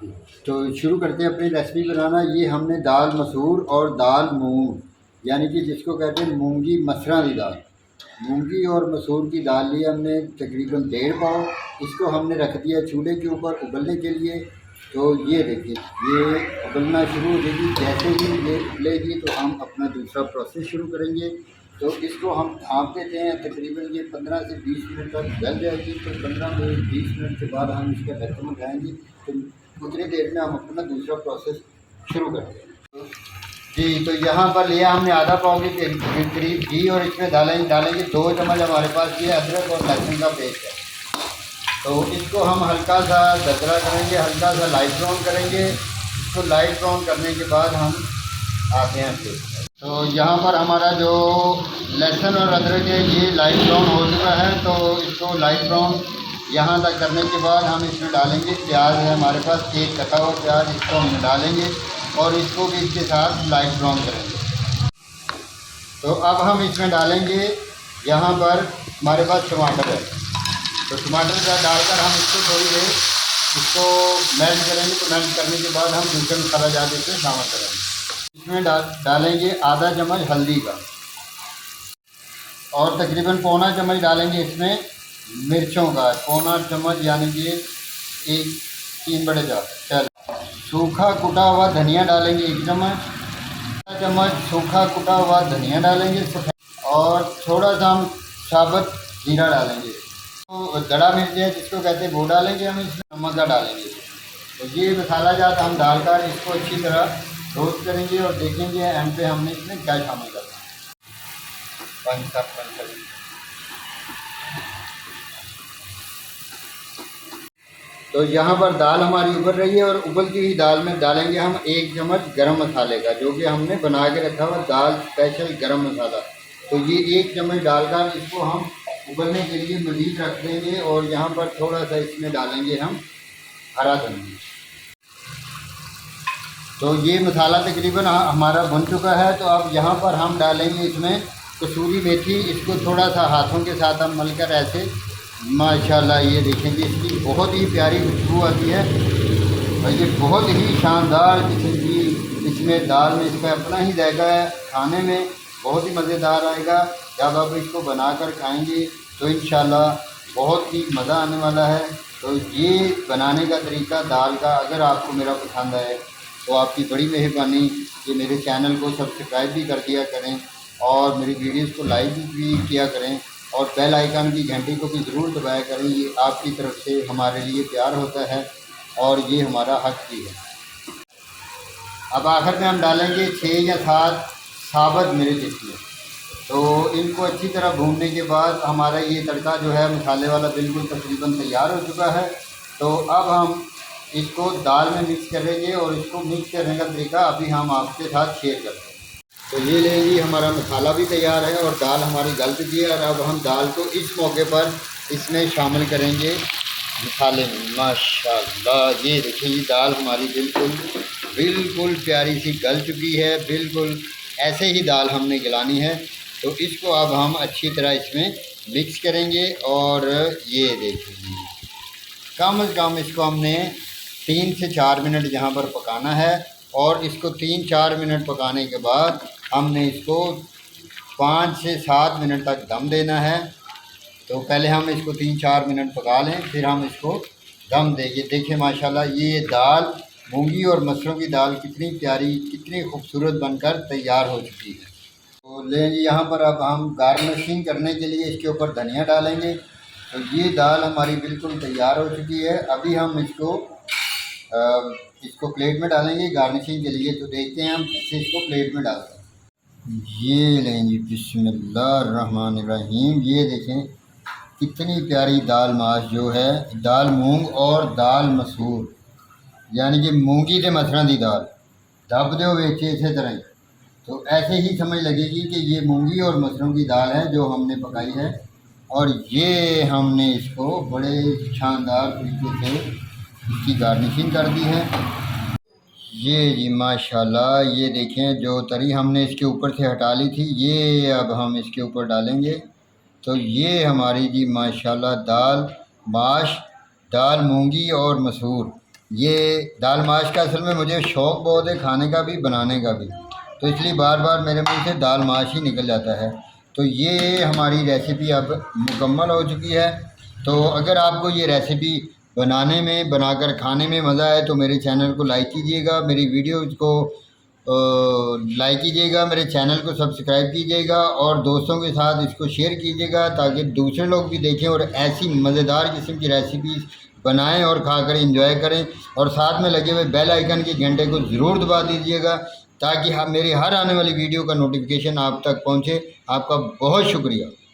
तो शुरू करते हैं अपनी रेसिपी बनाना। ये हमने दाल मसूर और दाल मूंग यानी कि जिसको कहते हैं मूंगी मसरा की दाल, मूंगी और मसूर की दाल ली हमने तकरीबन 1.5 पाव। इसको हमने रख दिया चूल्हे के ऊपर उबलने के लिए। तो ये देखिए ये उबलना शुरू हो जाएगी। जैसे ही ये उबलेगी तो हम अपना दूसरा प्रोसेस शुरू करेंगे। तो इसको हम ढाँप देते हैं, तकरीबन ये 15 से 20 मिनट तक गल जाएगी। तो 15 मिनट 20 मिनट के बाद हम इसका ढक्कन उठाएँगे। तो उतनी देर में हम अपना दूसरा प्रोसेस शुरू करते हैं। जी, तो यहाँ पर लिया हमने आधा पाव के करीब घी और इसमें डालेंगे 2 चम्मच हमारे पास ये अदरक और लहसुन का पेस्ट है। तो इसको हम हल्का सा दरदरा करेंगे, हल्का सा लाइट ब्राउन करेंगे। इसको लाइट ब्राउन करने के बाद हम आते हैं फिर। तो यहाँ पर हमारा जो लहसुन और अदरक है ये लाइट ब्राउन हो चुका है। तो इसको लाइट ब्राउन यहाँ तक करने के बाद हम इसमें डालेंगे प्याज है हमारे पास, एक कटा हुआ प्याज, इसको हम डालेंगे और इसको भी इसके साथ लाइट ब्राउन करेंगे। तो अब हम इसमें डालेंगे यहाँ पर हमारे पास टमाटर है। तो टमाटर का डालकर हम इसको थोड़ी देर इसको मेल्ट करेंगे। तो मेल्ट करने के बाद हम दूसरे मसाला जाके इसमें शामिल करेंगे। इसमें डालेंगे आधा चम्मच हल्दी का और तकरीबन पौना चम्मच डालेंगे इसमें मिर्चों का, पौना चम्मच यानी कि 3 बड़े चार। सूखा कुटा हुआ धनिया डालेंगे 1 चम्मच सूखा कुटा हुआ धनिया डालेंगे और थोड़ा सा हम साबुत जीरा डालेंगे। तो दड़ा मिर्च है जिसको कहते हैं वो डालेंगे हम, इसमें नमक का डालेंगे। तो ये मसाला जात हम डालकर इसको अच्छी तरह रोस्ट करेंगे और देखेंगे एंड पे हमने इसमें क्या शामिल करना है। तो यहाँ पर दाल हमारी उबल रही है और उबलती हुई दाल में डालेंगे हम 1 चम्मच गरम मसाले का, जो कि हमने बना के रखा हुआ दाल स्पेशल गरम मसाला। तो ये 1 चम्मच डालकर इसको हम उबलने के लिए मज़ीद रख देंगे। और यहाँ पर थोड़ा सा इसमें डालेंगे हम हरा धनिया। तो ये मसाला तकरीबन हमारा बन चुका है। तो अब यहाँ पर हम डालेंगे इसमें कसूरी मेथी। इसको थोड़ा सा हाथों के साथ हम मलकर ऐसे, माशाल्लाह ये देखेंगे इसकी बहुत ही प्यारी खुशबू आती है और ये बहुत ही शानदार किस्म की इसमें दाल में इसका अपना ही जायका है। खाने में बहुत ही मज़ेदार आएगा। जब आप इसको बनाकर खाएंगे तो इंशाल्लाह बहुत ही मज़ा आने वाला है। तो ये बनाने का तरीका दाल का अगर आपको मेरा पसंद आए तो आपकी बड़ी मेहरबानी कि मेरे चैनल को सब्सक्राइब भी कर दिया करें और मेरी वीडियोज़ को लाइक भी किया करें और बेल आइकन की घंटी को भी ज़रूर दबाया करें। ये आपकी तरफ से हमारे लिए प्यार होता है और ये हमारा हक भी है। अब आखिर में हम डालेंगे 6 या 7 साबुत मिर्च इसमें। तो इनको अच्छी तरह भूनने के बाद हमारा ये तड़का जो है मसाले वाला बिल्कुल तकरीबन तैयार हो चुका है। तो अब हम इसको दाल में मिक्स करेंगे और इसको मिक्स करने का तरीका अभी हम आपके साथ शेयर करते हैं। तो ये लेंगे हमारा मसाला भी तैयार है और दाल हमारी गल चुकी है। और अब हम दाल को इस मौके पर इसमें शामिल करेंगे मसाले में। माशाल्लाह ये देखिए ये दाल हमारी बिल्कुल प्यारी सी गल चुकी है। बिल्कुल ऐसे ही दाल हमने गलानी है। तो इसको अब हम अच्छी तरह इसमें मिक्स करेंगे और ये देखिए कम से कम इसको हमने 3 से 4 मिनट यहाँ पर पकाना है। और इसको 3-4 मिनट पकाने के बाद हमने इसको 5 से 7 मिनट तक दम देना है। तो पहले हम इसको 3-4 मिनट पका लें, फिर हम इसको दम देंगे। देखिए माशाल्लाह ये दाल मूंगी और मसरों की दाल कितनी प्यारी कितनी खूबसूरत बनकर तैयार हो चुकी है। तो लेंगे यहाँ पर अब हम गार्निशिंग करने के लिए इसके ऊपर धनिया डालेंगे। तो ये दाल हमारी बिल्कुल तैयार हो चुकी है। अभी हम इसको प्लेट में डालेंगे गार्निशिंग के लिए। तो देखते हैं हम कैसे इसको प्लेट में डालते हैं। ये लेंगे बिस्मिल्लाहिर्रहमानिर्रहीम। ये देखें कितनी प्यारी दाल माश जो है, दाल मूंग और दाल मसूर यानी कि मूंगी ते मसरां दी दाल दब दो बेचे इसी तरह ही। तो ऐसे ही समझ लगेगी कि ये मूंगी और मसरों की दाल है जो हमने पकाई है। और ये हमने इसको बड़े शानदार तरीके से इसकी गार्निशिंग कर दी है। ये जी माशाल्लाह ये देखें जो तरी हमने इसके ऊपर से हटा ली थी ये अब हम इसके ऊपर डालेंगे। तो ये हमारी जी माशाल्लाह दाल माश, दाल मूंगी और मसूर ये दाल माश का असल में मुझे शौक़ बहुत है खाने का भी, बनाने का भी, तो इसलिए बार बार मेरे मुंह से दाल माश ही निकल जाता है। तो ये हमारी रेसिपी अब मुकम्मल हो चुकी है। तो अगर आपको ये रेसिपी बनाने में, बनाकर खाने में मज़ा आए तो मेरे चैनल को लाइक कीजिएगा, मेरी वीडियोज़ को लाइक कीजिएगा, मेरे चैनल को सब्सक्राइब कीजिएगा और दोस्तों के साथ इसको शेयर कीजिएगा ताकि दूसरे लोग भी देखें और ऐसी मज़ेदार किस्म की रेसिपीज़ बनाएं और खाकर एंजॉय करें। और साथ में लगे हुए बेल आइकन के घंटे को ज़रूर दबा दीजिएगा ताकि मेरी हर आने वाली वीडियो का नोटिफिकेशन आप तक पहुंचे। आपका बहुत शुक्रिया।